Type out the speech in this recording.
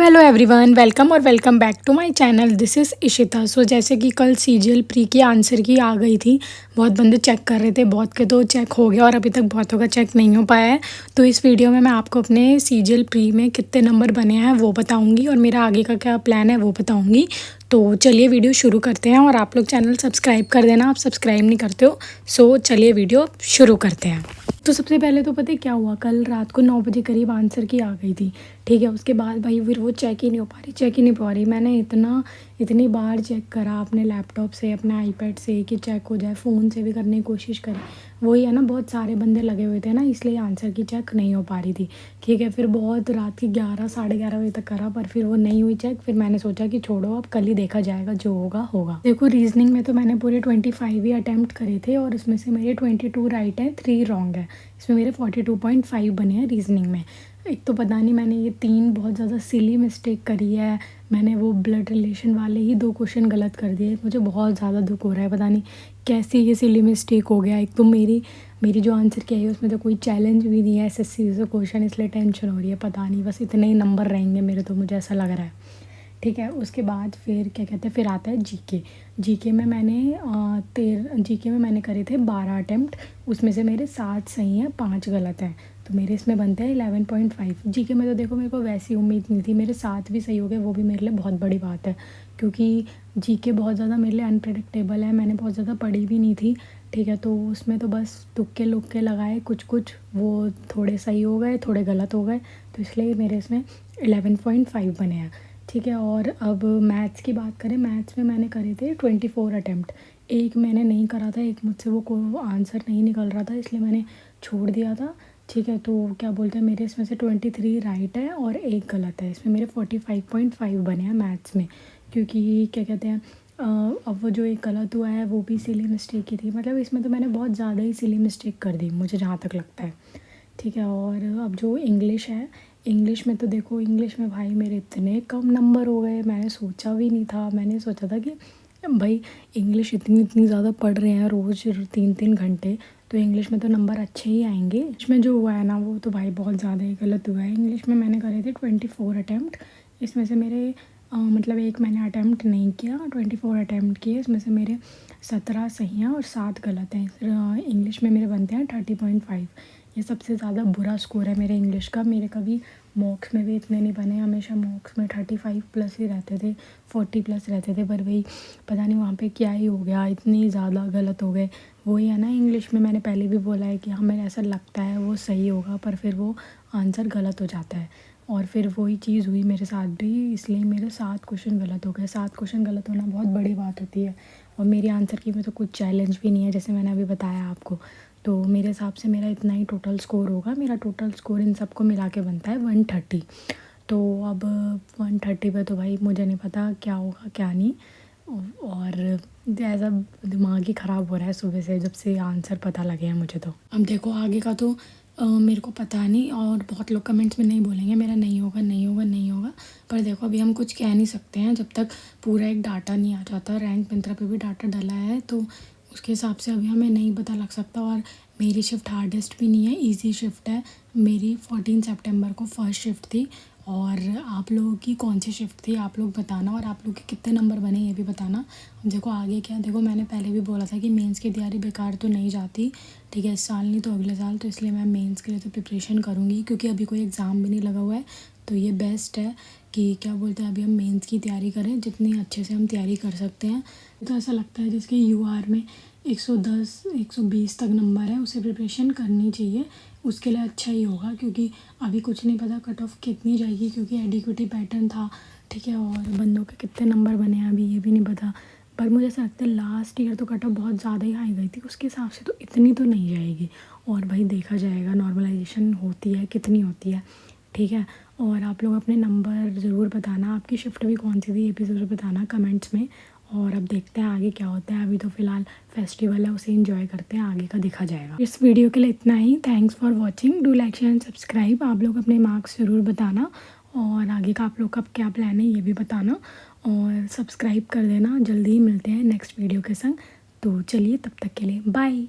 Hello everyone, welcome और welcome back to my channel. This is Ishita. So जैसे कि कल सीजीएल प्री की आंसर की आ गई थी, बहुत बंदे चेक कर रहे थे, बहुत के तो चेक हो गया और अभी तक बहुतों का चेक नहीं हो पाया है। तो इस वीडियो में मैं आपको अपने सीजीएल प्री में कितने नंबर बने हैं वो बताऊंगी और मेरा आगे का क्या प्लान है वो बताऊंगी। तो चलिए वीडियो शुरू करते हैं और आप लोग चैनल सब्सक्राइब कर देना, आप सब्सक्राइब नहीं करते हो। सो चलिए वीडियो शुरू करते हैं। तो सबसे पहले तो पता है क्या हुआ, कल रात को 9 बजे करीब आंसर की आ गई थी। ठीक है, उसके बाद भाई फिर वो चेक ही नहीं हो पा रही, चेक ही नहीं हो रही। मैंने इतनी बार चेक करा अपने लैपटॉप से, अपने आईपैड से कि चेक हो जाए, फ़ोन से भी करने की कोशिश करी। वही है ना, बहुत सारे बंदे लगे हुए थे ना, इसलिए आंसर की चेक नहीं हो पा रही थी। ठीक है, फिर बहुत रात की 11 साढ़े 11 बजे तक करा पर फिर वो नहीं हुई चेक। फिर मैंने सोचा कि छोड़ो, अब कल ही देखा जाएगा, जो होगा होगा। देखो रीजनिंग में तो मैंने पूरे 25 ही अटैम्प्ट करे थे और उसमें से मेरे 22 राइट है, 3 रॉन्ग है। इसमें मेरे 42.5 बने हैं रीजनिंग में। एक तो पता नहीं मैंने ये 3 बहुत ज़्यादा सिली मिस्टेक करी है। मैंने वो ब्लड रिलेशन वाले ही 2 क्वेश्चन गलत कर दिए। मुझे बहुत ज़्यादा दुख हो रहा है, पता नहीं कैसे ये सिली मिस्टेक हो गया। एक तो मेरी मेरी जो आंसर की आई है उसमें तो कोई चैलेंज भी नहीं है एसएससी से क्वेश्चन, इसलिए टेंशन हो रही है। पता नहीं बस इतने ही नंबर रहेंगे मेरे, तो मुझे ऐसा लग रहा है। ठीक है, उसके बाद फिर क्या कहते हैं, फिर आता है जीके। जीके में मैंने करे थे 12 अटैम्प्ट। उसमें से मेरे 7 सही हैं, 5 गलत हैं। तो मेरे इसमें बनते हैं 11.5। जीके में तो देखो मेरे को वैसी उम्मीद नहीं थी, मेरे 7 भी सही हो गए, वो भी मेरे लिए बहुत बड़ी बात है। क्योंकि जीके बहुत ज़्यादा मेरे लिए अनप्रडिक्टेबल है, मैंने बहुत ज़्यादा पढ़ी भी नहीं थी। ठीक है, तो उसमें तो बस तुक्के लुक्के लगाए कुछ कुछ, वो थोड़े सही हो गए, थोड़े गलत हो गए। तो इसलिए मेरे इसमें 11.5 बने हैं। ठीक है, और अब मैथ्स की बात करें, मैथ्स में मैंने करे थे 24 अटैम्प्ट। एक मैंने नहीं करा था, एक मुझसे वो आंसर नहीं निकल रहा था, इसलिए मैंने छोड़ दिया था। ठीक है, तो क्या बोलते हैं, मेरे इसमें से 23 राइट है और एक गलत है। इसमें मेरे 45.5 बने हैं मैथ्स में। क्योंकि क्या कहते हैं, अब वो जो एक गलत हुआ है वो भी सिली मिस्टेक ही थी। मतलब इसमें तो मैंने बहुत ज़्यादा ही सिली मिस्टेक कर दी, मुझे जहाँ तक लगता है। ठीक है, और अब जो इंग्लिश है, इंग्लिश में तो देखो, इंग्लिश में भाई मेरे इतने कम नंबर हो गए, मैंने सोचा भी नहीं था। मैंने सोचा था कि भाई इंग्लिश इतनी इतनी ज़्यादा पढ़ रहे हैं रोज़ 3-3 घंटे, तो इंग्लिश में तो नंबर अच्छे ही आएंगे। इसमें जो हुआ है ना वो तो भाई बहुत ज़्यादा ही गलत हुआ है। इंग्लिश में मैंने करे थे 24 अटैम्प्ट। इसमें से मेरे मतलब एक मैंने अटैम्प्ट नहीं किया, 24 अटैम्प्ट किए, इसमें से मेरे 17 सही हैं और 7 गलत हैं। इंग्लिश में मेरे बनते हैं 30.5। ये सबसे ज़्यादा बुरा स्कोर है मेरे इंग्लिश का। मेरे कभी मॉक्स में भी इतने नहीं बने, हमेशा मॉक्स में 35 प्लस ही रहते थे, 40 प्लस रहते थे। पर वही पता नहीं वहाँ पे क्या ही हो गया, इतनी ज़्यादा गलत हो गए। वही है ना, इंग्लिश में मैंने पहले भी बोला है कि हमें ऐसा लगता है वो सही होगा पर फिर वो आंसर गलत हो जाता है। और फिर वही चीज़ हुई मेरे साथ भी, इसलिए मेरे 7 क्वेश्चन गलत हो गए। 7 क्वेश्चन गलत होना बहुत बड़ी बात होती है। और मेरी आंसर की में तो कुछ चैलेंज भी नहीं है, जैसे मैंने अभी बताया आपको। तो मेरे हिसाब से मेरा इतना ही टोटल स्कोर होगा। मेरा टोटल स्कोर इन सबको मिला के बनता है 130। तो अब 130 पे तो भाई मुझे नहीं पता क्या होगा क्या नहीं। और ऐसा दिमाग ही ख़राब हो रहा है सुबह से, जब से आंसर पता लगे हैं मुझे। तो अब देखो आगे का तो मेरे को पता नहीं, और बहुत लोग कमेंट्स में नहीं बोलेंगे मेरा नहीं होगा नहीं होगा नहीं होगा। पर देखो अभी हम कुछ कह नहीं सकते हैं जब तक पूरा एक डाटा नहीं आ जाता। रैंक मिंत्रा पे भी डाटा डला है, तो उसके हिसाब से अभी हमें नहीं पता लग सकता। और मेरी शिफ्ट हार्डेस्ट भी नहीं है, इजी शिफ्ट है। मेरी 14 सितंबर को फर्स्ट शिफ्ट थी। और आप लोगों की कौन सी शिफ्ट थी आप लोग बताना, और आप लोग के कितने नंबर बने ये भी बताना। अब देखो आगे क्या, देखो मैंने पहले भी बोला था कि मेंस की तैयारी बेकार तो नहीं जाती। ठीक है, इस साल नहीं तो अगले साल, तो इसलिए मैं मेंस के लिए तो प्रिपरेशन करूँगी, क्योंकि अभी कोई एग्ज़ाम भी नहीं लगा हुआ है। तो ये बेस्ट है कि क्या बोलते हैं, अभी हम मेंस की तैयारी करें, जितनी अच्छे से हम तैयारी कर सकते हैं। तो ऐसा लगता है जिसके यूआर में 110 120 तक नंबर है उसे प्रिपरेशन करनी चाहिए, उसके लिए अच्छा ही होगा। क्योंकि अभी कुछ नहीं पता कट ऑफ कितनी जाएगी, क्योंकि एडिक्विटी पैटर्न था। ठीक है, और बंदों के कितने नंबर बने हैं अभी ये भी नहीं पता। पर मुझे ऐसा लगता है लास्ट ईयर तो कट ऑफ बहुत ज़्यादा ही हाई गई थी, उसके हिसाब से तो इतनी तो नहीं जाएगी। और भाई देखा जाएगा नॉर्मलाइजेशन होती है कितनी होती है। ठीक है, और आप लोग अपने नंबर ज़रूर बताना, आपकी शिफ्ट भी कौन सी थी ये भी ज़रूर बताना कमेंट्स में। और अब देखते हैं आगे क्या होता है। अभी तो फ़िलहाल फेस्टिवल है, उसे एंजॉय करते हैं, आगे का देखा जाएगा। इस वीडियो के लिए इतना ही। Thanks for watching, do like share and subscribe. आप लोग अपने मार्क्स ज़रूर बताना, और आगे का आप लोग का क्या प्लान है ये भी बताना, और सब्सक्राइब कर देना। जल्दी ही मिलते हैं नेक्स्ट वीडियो के संग। तो चलिए तब तक के लिए बाय।